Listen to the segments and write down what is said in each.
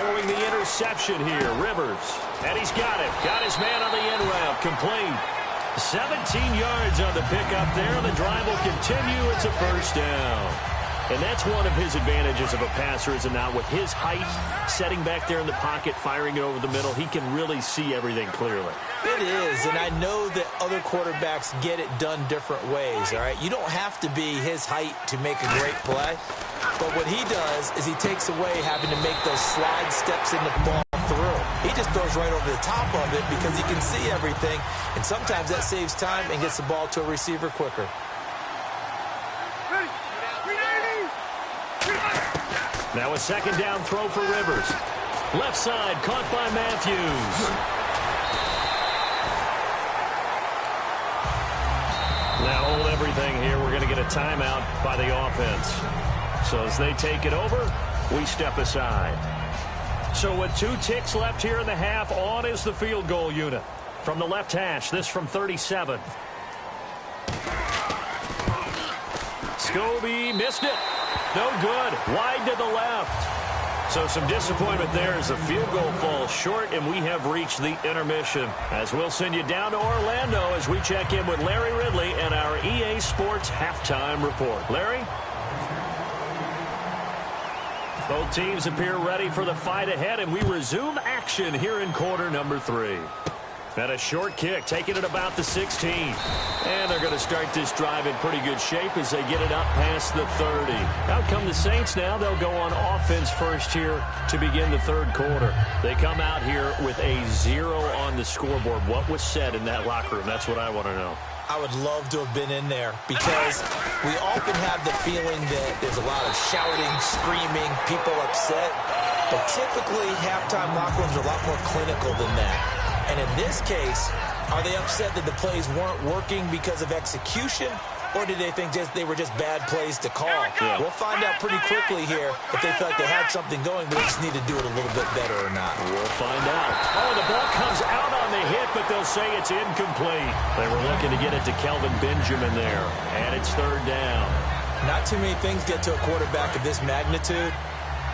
following the interception here. Rivers, and he's got it. Got his man on the in route. Complete. 17 yards on the pickup there. The drive will continue. It's a first down. And that's one of his advantages of a passer, is it not? With his height, setting back there in the pocket, firing it over the middle, he can really see everything clearly. It is, and I know that other quarterbacks get it done different ways, all right? You don't have to be his height to make a great play, but what he does is he takes away having to make those slide steps in the ball through. He just throws right over the top of it because he can see everything, and sometimes that saves time and gets the ball to a receiver quicker. Now a second down throw for Rivers. Left side, caught by Matthews. Now hold everything here. We're going to get a timeout by the offense. So as they take it over, we step aside. So with 2 ticks left here in the half, on is the field goal unit. From the left hash, this from 37. Scobie missed it. No good. Wide to the left. So some disappointment there as the field goal falls short, and we have reached the intermission. As we'll send you down to Orlando as we check in with Larry Ridley and our EA Sports halftime report. Larry? Both teams appear ready for the fight ahead, and we resume action here in quarter number 3. And a short kick, taking it about the 16. And they're going to start this drive in pretty good shape as they get it up past the 30. Out come the Saints now. They'll go on offense first here to begin the third quarter. They come out here with a 0 on the scoreboard. What was said in that locker room? That's what I want to know. I would love to have been in there because we often have the feeling that there's a lot of shouting, screaming, people upset. But typically, halftime locker rooms are a lot more clinical than that. And in this case, are they upset that the plays weren't working because of execution, or did they think they were just bad plays to call? Yeah. We'll find out pretty quickly here if they feel like they had something going, but they just need to do it a little bit better or not. We'll find out. Oh, the ball comes out on the hit, but they'll say it's incomplete. They were looking to get it to Kelvin Benjamin there, and it's third down. Not too many things get to a quarterback of this magnitude,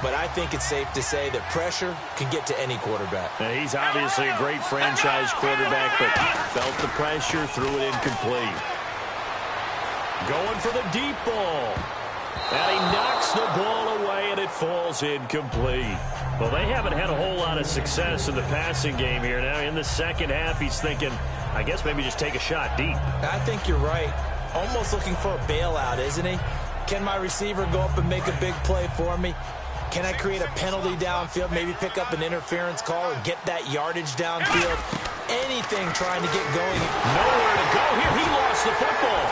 but I think it's safe to say that pressure can get to any quarterback. Now, he's obviously a great franchise quarterback, but felt the pressure, threw it incomplete. Going for the deep ball. And he knocks the ball away, and it falls incomplete. Well, they haven't had a whole lot of success in the passing game here. Now, in the second half, he's thinking, I guess maybe just take a shot deep. I think you're right. Almost looking for a bailout, isn't he? Can my receiver go up and make a big play for me? Can I create a penalty downfield, maybe pick up an interference call and get that yardage downfield? Anything trying to get going. Nowhere to go here. He lost the football.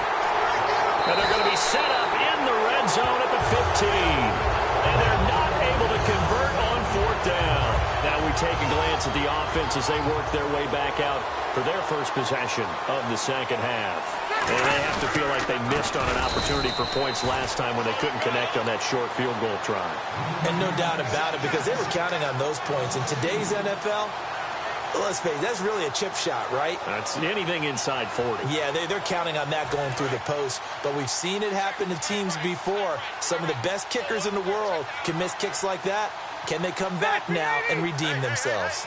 And they're going to be set up in the red zone at the 15. And they're not able to convert on fourth down. Now we take a glance at the offense as they work their way back out for their first possession of the second half. And they have to feel like they missed on an opportunity for points last time when they couldn't connect on that short field goal try. And no doubt about it, because they were counting on those points. In today's NFL, let's face it, that's really a chip shot, right? That's anything inside 40. Yeah, they're counting on that going through the post. But we've seen it happen to teams before. Some of the best kickers in the world can miss kicks like that. Can they come back now and redeem themselves?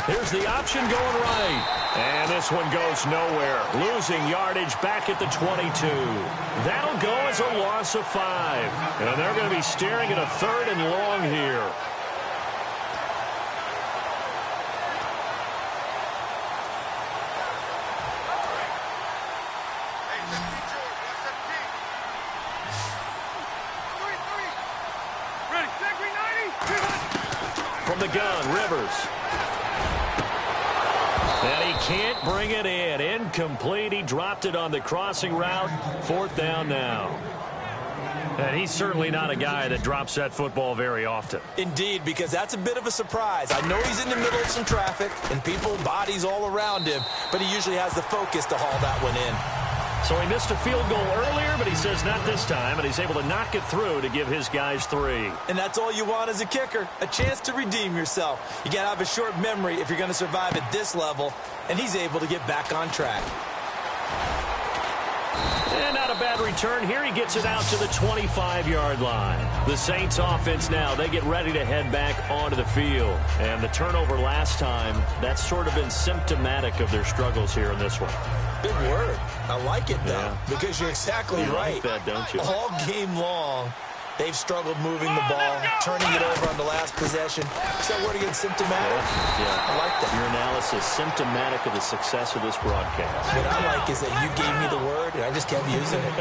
Here's the option going right. And this one goes nowhere. Losing yardage back at the 22. That'll go as a loss of 5. And they're going to be staring at a third and long here. From the gun, Rivers. And he can't bring it in. Incomplete. He dropped it on the crossing route. Fourth down now. And he's certainly not a guy that drops that football very often. Indeed, because that's a bit of a surprise. I know he's in the middle of some traffic and people, bodies all around him, but he usually has the focus to haul that one in. So he missed a field goal earlier, but he says not this time, and he's able to knock it through to give his guys 3. And that's all you want as a kicker, a chance to redeem yourself. You got to have a short memory if you're going to survive at this level, and he's able to get back on track. And not a bad return here. He gets it out to the 25-yard line. The Saints offense now, they get ready to head back onto the field. And the turnover last time, that's sort of been symptomatic of their struggles here in this one. Big word. I like it, though, because you're exactly right. Like that, don't you? All game long, they've struggled moving the ball, turning it over on the last possession. So word again, symptomatic? Yeah. I like that. Your analysis, symptomatic of the success of this broadcast. What I like is that you gave me the word, and I just kept using it.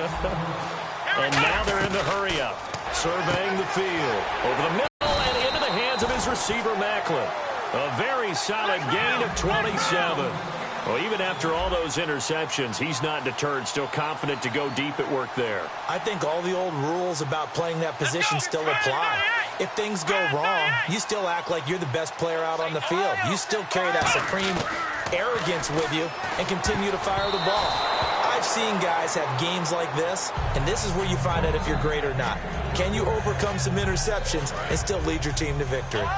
And now they're in the hurry-up, surveying the field. Over the middle and into the hands of his receiver, Macklin. A very solid gain of 27. Well, even after all those interceptions, he's not deterred, still confident to go deep at work there. I think all the old rules about playing that position still apply. If things go wrong, you still act like you're the best player out on the field. You still carry that supreme arrogance with you and continue to fire the ball. I've seen guys have games like this, and this is where you find out if you're great or not. Can you overcome some interceptions and still lead your team to victory?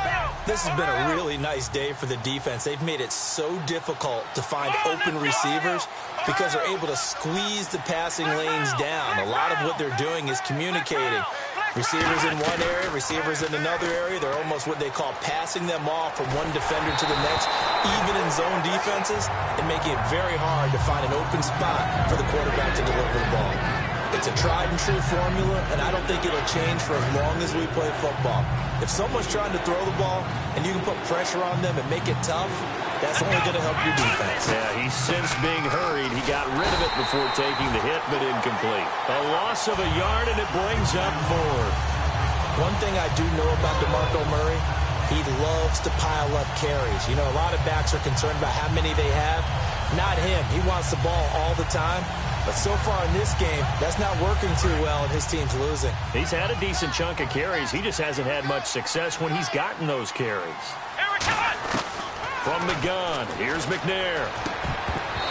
This has been a really nice day for the defense. They've made it so difficult to find open receivers because they're able to squeeze the passing lanes down. A lot of what they're doing is communicating. Receivers in one area, receivers in another area. They're almost what they call passing them off from one defender to the next, even in zone defenses, and making it very hard to find an open spot for the quarterback to deliver the ball. It's a tried-and-true formula, and I don't think it'll change for as long as we play football. If someone's trying to throw the ball and you can put pressure on them and make it tough, that's only going to help your defense. Yeah, he's since being hurried. He got rid of it before taking the hit, but incomplete. A loss of a yard, and it brings up 4. One thing I do know about DeMarco Murray, he loves to pile up carries. You know, a lot of backs are concerned about how many they have. Not him. He wants the ball all the time. But so far in this game, that's not working too well, and his team's losing. He's had a decent chunk of carries. He just hasn't had much success when he's gotten those carries. From the gun, here's McNair.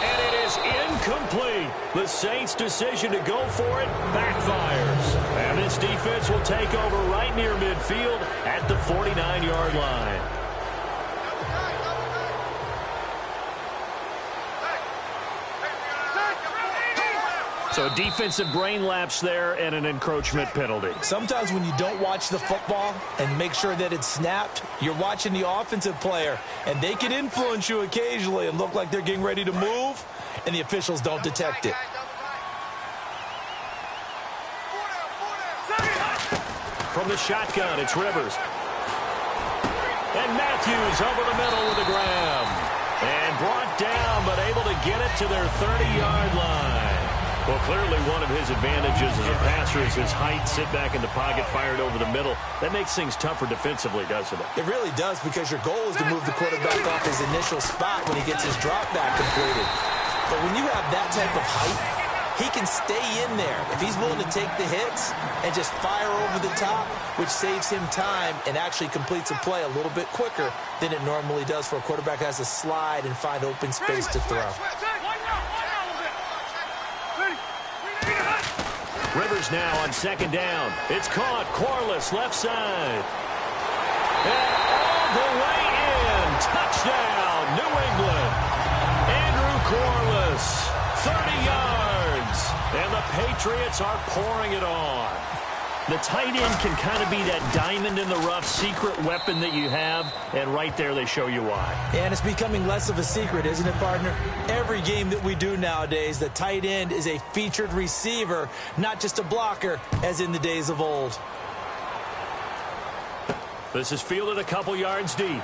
And it is incomplete. The Saints' decision to go for it backfires. And this defense will take over right near midfield at the 49-yard line. So a defensive brain lapse there and an encroachment penalty. Sometimes when you don't watch the football and make sure that it's snapped, you're watching the offensive player, and they can influence you occasionally and look like they're getting ready to move, and the officials don't detect it. From the shotgun, it's Rivers. And Matthews over the middle with a grab. And brought down, but able to get it to their 30-yard line. Well, clearly one of his advantages as a passer is his height, sit back in the pocket, fired over the middle. That makes things tougher defensively, doesn't it? It really does, because your goal is to move the quarterback off his initial spot when he gets his drop back completed. But when you have that type of height, he can stay in there if he's willing to take the hits and just fire over the top, which saves him time and actually completes a play a little bit quicker than it normally does for a quarterback who has to slide and find open space to throw. Rivers now on second down. It's caught. Corliss left side. And all the way in. Touchdown, New England. Andrew Corliss, 30 yards. And the Patriots are pouring it on. The tight end can kind of be that diamond in the rough secret weapon that you have, and right there they show you why. And it's becoming less of a secret, isn't it, partner? Every game that we do nowadays, the tight end is a featured receiver, not just a blocker, as in the days of old. This is fielded a couple yards deep.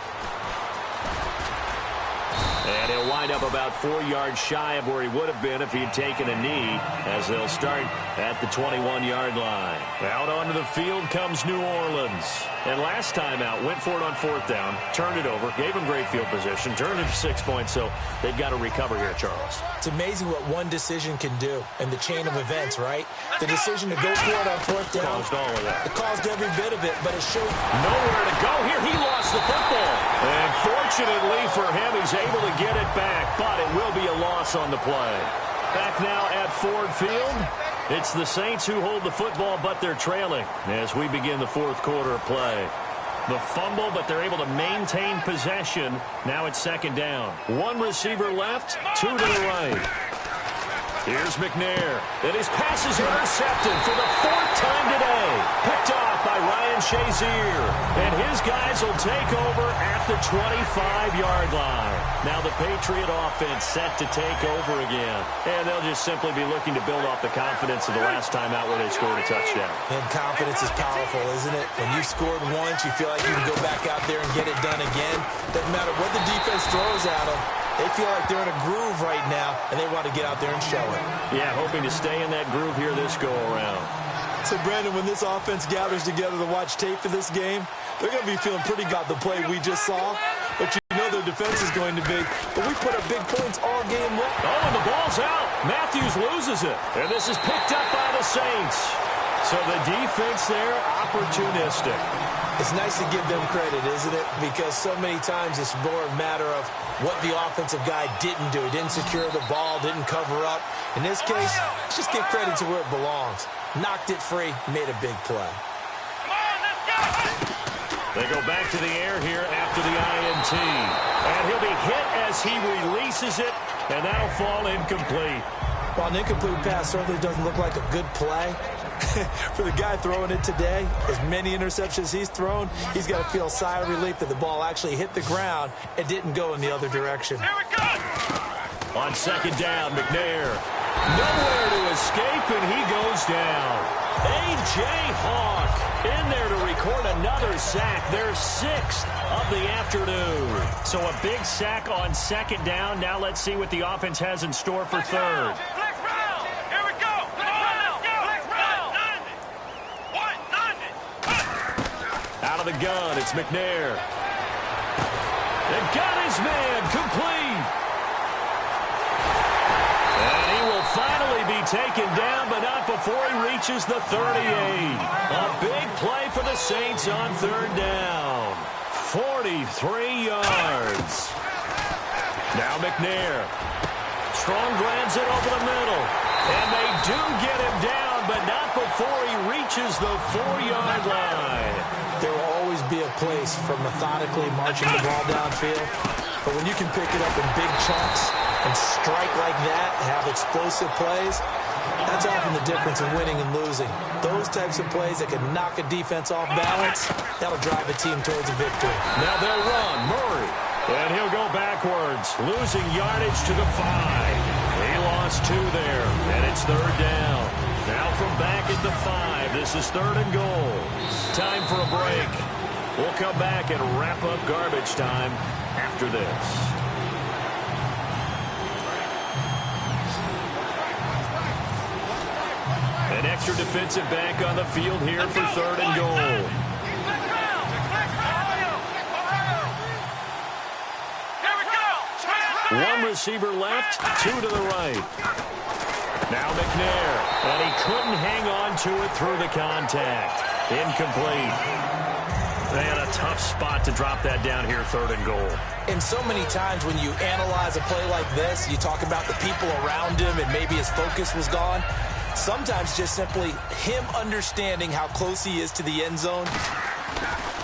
And he'll wind up about 4 yards shy of where he would have been if he had taken a knee, as they'll start at the 21-yard line. Out onto the field comes New Orleans. And last time out, went for it on fourth down, turned it over, gave him great field position, turned it to 6 points, so they've got to recover here, Charles. It's amazing what one decision can do in the chain of events, right? The decision to go for it on fourth down. Caused all of that. It caused every bit of it, but it showed nowhere to go here. He lost the football. And fortunately for him, he's able to get it back, but it will be a loss on the play. Back now at Ford Field. It's the Saints who hold the football, but they're trailing as we begin the fourth quarter of play. The fumble, but they're able to maintain possession. Now it's second down. One receiver left, two to the right. Here's McNair, and his pass is intercepted for the 4th time today. Picked off by Ryan Shazier, and his guys will take over at the 25-yard line. Now the Patriot offense set to take over again, and they'll just simply be looking to build off the confidence of the last time out where they scored a touchdown. And confidence is powerful, isn't it? When you scored once, you feel like you can go back out there and get it done again. Doesn't matter what the defense throws at them. They feel like they're in a groove right now, and they want to get out there and show it. Yeah, hoping to stay in that groove here this go-around. So, Brandon, when this offense gathers together to watch tape for this game, they're going to be feeling pretty good about the play we just saw. But you know their defense is going to be. But we put up big points all game long. Oh, and the ball's out. Matthews loses it. And this is picked up by the Saints. So the defense there, opportunistic. It's nice to give them credit, isn't it? Because so many times it's more a matter of what the offensive guy didn't do. He didn't secure the ball, didn't cover up. In this case, let's just give credit to where it belongs. Knocked it free, made a big play. Come on, let's go! They go back to the air here after the INT. And he'll be hit as he releases it, and that'll fall incomplete. Well, an incomplete pass certainly doesn't look like a good play. For the guy throwing it today, as many interceptions he's thrown, he's got to feel a sigh of relief that the ball actually hit the ground and didn't go in the other direction. Here we go! On 2nd down, McNair. Nowhere to escape, and he goes down. A.J. Hawk in there to record another sack. Their 6th of the afternoon. So a big sack on 2nd down. Now let's see what the offense has in store for 3rd. Flex round! Here we go! Flex round! Out of the gun, it's McNair. And got his man complete. And he will finally be taken down, but not before he reaches the 38. A big play for the Saints on 3rd down. 43 yards. Now McNair. Strong grabs it over the middle. And they do get him down, but not before he reaches the 4-yard line. There will always be a place for methodically marching the ball downfield. But when you can pick it up in big chunks and strike like that, have explosive plays, that's often the difference in winning and losing. Those types of plays that can knock a defense off balance, that'll drive a team towards a victory. Now they'll run. Murray. And he'll go backwards, losing yardage to the 5. He lost 2 there, and it's 3rd down. Now from back at the 5, this is 3rd and goal. Time for a break. We'll come back and wrap up garbage time after this. An extra defensive back on the field here for 3rd and goal. One receiver left, 2 to the right. Now McNair, and he couldn't hang on to it through the contact. Incomplete. They had a tough spot to drop that down here, 3rd and goal. And so many times when you analyze a play like this, you talk about the people around him and maybe his focus was gone. Sometimes just simply him understanding how close he is to the end zone.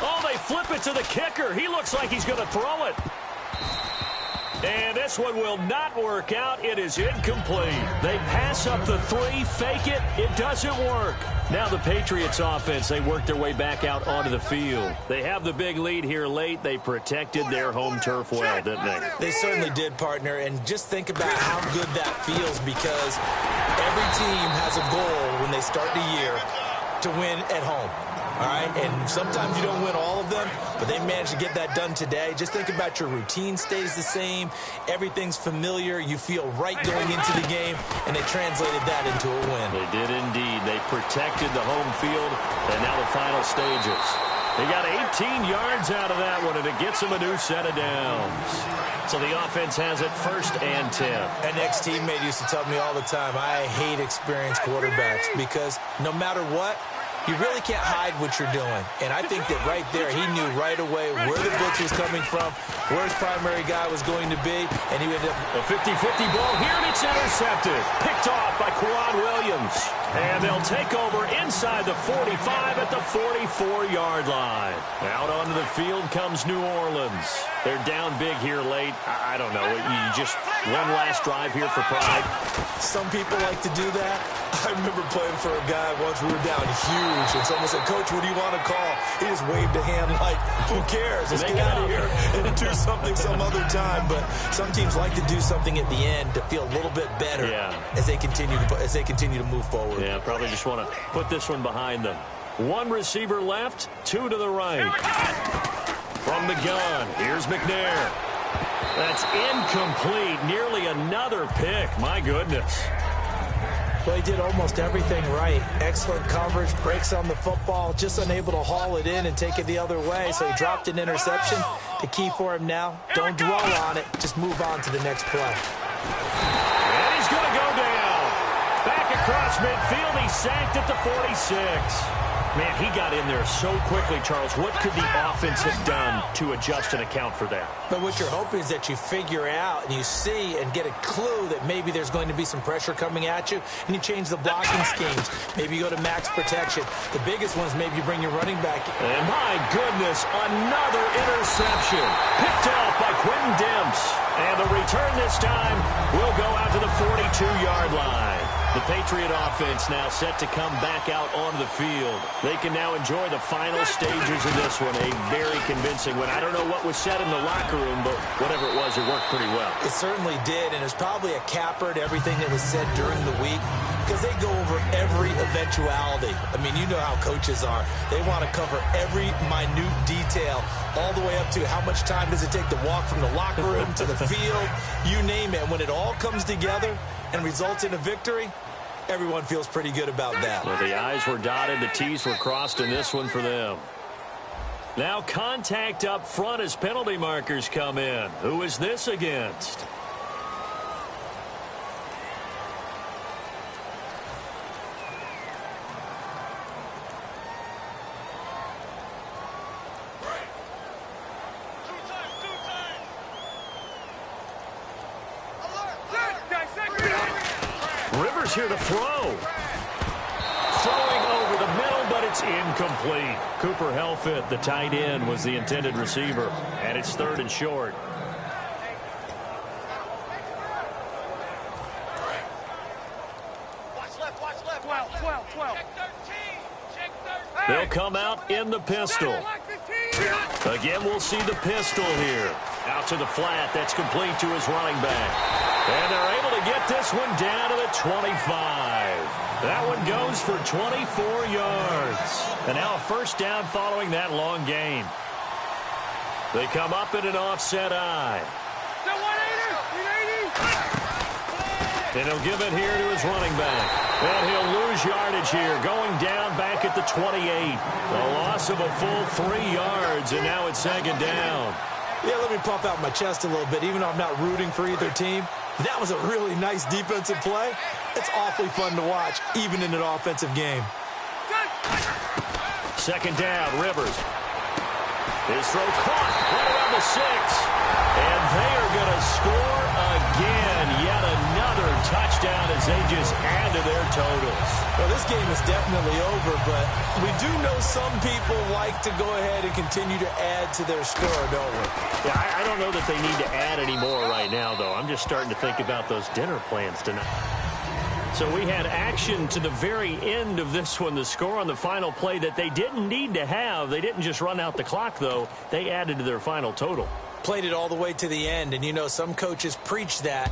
Oh, they flip it to the kicker. He looks like he's going to throw it. And this one will not work out. It is incomplete. They pass up the 3, fake it. It doesn't work. Now the Patriots offense, they work their way back out onto the field. They have the big lead here late. They protected their home turf well, didn't they? They certainly did, partner. And just think about how good that feels, because every team has a goal when they start the year to win at home. All right, and sometimes you don't win all of them, but they managed to get that done today. Just think about your routine stays the same. Everything's familiar. You feel right going into the game, and they translated that into a win. They did indeed. They protected the home field, and now the final stages. They got 18 yards out of that one, and it gets them a new set of downs. So the offense has it 1st and 10. An ex-teammate used to tell me all the time, I hate experienced quarterbacks, because no matter what, you really can't hide what you're doing. And I think that right there, he knew right away where the blitz was coming from, where his primary guy was going to be, and he would have a 50-50 ball here, and it's intercepted. Picked Picked off by Quan Williams. And they'll take over inside the 45 at the 44-yard line. Out onto the field comes New Orleans. They're down big here late. I don't know. You just one last drive here for pride. Some people like to do that. I remember playing for a guy once. We were down huge, and someone said, "Coach, what do you want to call?" He just waved a hand like, "Who cares? Let's get out of here and do something some other time." But some teams like to do something at the end to feel a little bit better as they continue to move forward. Yeah, probably just want to put this one behind them. One receiver left, two to the right. From the gun, here's McNair. That's incomplete. Nearly another pick. My goodness. Well, he did almost everything right. Excellent coverage, breaks on the football, just unable to haul it in and take it the other way. So he dropped an interception. The key for him now, don't dwell on it. Just move on to the next play. And he's going to go down. Back across midfield, he's sacked at the 46. Man, he got in there so quickly, Charles. What could the offense have done to adjust and account for that? But what you're hoping is that you figure out and you see and get a clue that maybe there's going to be some pressure coming at you, and you change the blocking schemes. Maybe you go to max protection. The biggest one is maybe you bring your running back in. And my goodness, another interception. Picked off by Quentin Demps. And the return this time will go out to the 42-yard line. The Patriot offense now set to come back out onto the field. They can now enjoy the final stages of this one. A very convincing one. I don't know what was said in the locker room, but whatever it was, it worked pretty well. It certainly did, and it's probably a capper to everything that was said during the week because they go over every eventuality. I mean, you know how coaches are. They want to cover every minute detail all the way up to how much time does it take to walk from the locker room to the field, you name it. When it all comes together and results in a victory, everyone feels pretty good about that. Well, the I's were dotted, the T's were crossed in this one for them. Now contact up front as penalty markers come in. Who is this against? Rivers here to throw. Throwing over the middle, but it's incomplete. Cooper Helfit, the tight end, was the intended receiver. And it's third and short. Watch left. 12. Check 13. They'll come out in the pistol. Again, we'll see the pistol here. Out to the flat. That's complete to his running back. And they're able to get this one down to the 25. That one goes for 24 yards. And now a first down following that long gain. They come up in an offset eye. And he'll give it here to his running back. And he'll lose yardage here, going down back at the 28. A loss of a full 3 yards, and now it's second down. Yeah, let me pump out my chest a little bit. Even though I'm not rooting for either team, that was a really nice defensive play. It's awfully fun to watch, even in an offensive game. Second down, Rivers. His throw caught right around the 6. And they are going to score again. Yet another touchdown as they just add to their totals. Well, this game is definitely over, but we do know some people like to go ahead and continue to add to their score, don't we? Yeah, I don't know that they need to add any more right now, though. I'm just starting to think about those dinner plans tonight. So we had action to the very end of this one, the score on the final play that they didn't need to have. They didn't just run out the clock, though. They added to their final total. Played it all the way to the end, and you know some coaches preach that.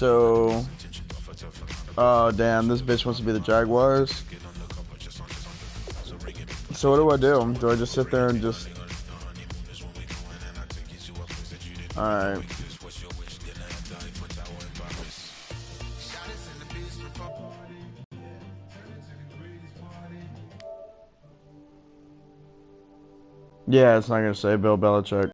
So, oh damn, this bitch wants to be the Jaguars. So what do? Do I just sit there and just... Alright. Yeah, it's not gonna say Bill Belichick.